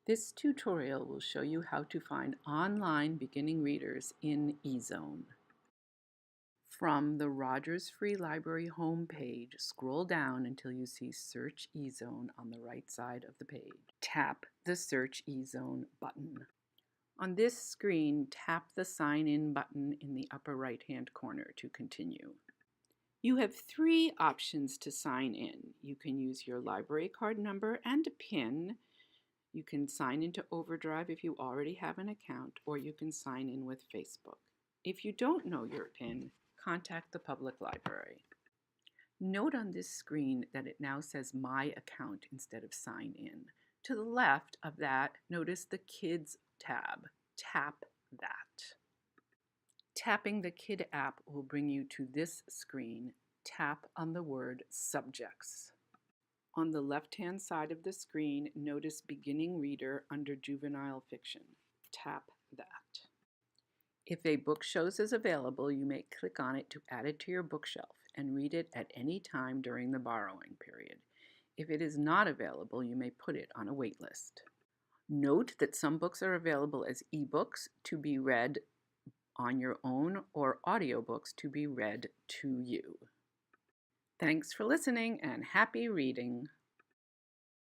This tutorial will show you how to find online beginning readers in eZone. From the Rogers Free Library homepage, scroll down until you see Search eZone on the right side of the page. Tap the Search eZone button. On this screen, tap the Sign In button in the upper right-hand corner to continue. You have three options to sign in. You can use your library card number and a PIN. You can sign into Overdrive if you already have an account, or you can sign in with Facebook. If you don't know your PIN, contact the public library. Note on this screen that it now says My Account instead of Sign In. To the left of that, notice the Kids tab. Tap that. Tapping the Kid app will bring you to this screen. Tap on the word Subjects. On the left-hand side of the screen, notice Beginning Reader under Juvenile Fiction. Tap that. If a book shows as available, you may click on it to add it to your bookshelf and read it at any time during the borrowing period. If it is not available, you may put it on a wait list. Note that some books are available as ebooks to be read on your own or audiobooks to be read to you. Thanks for listening and happy reading.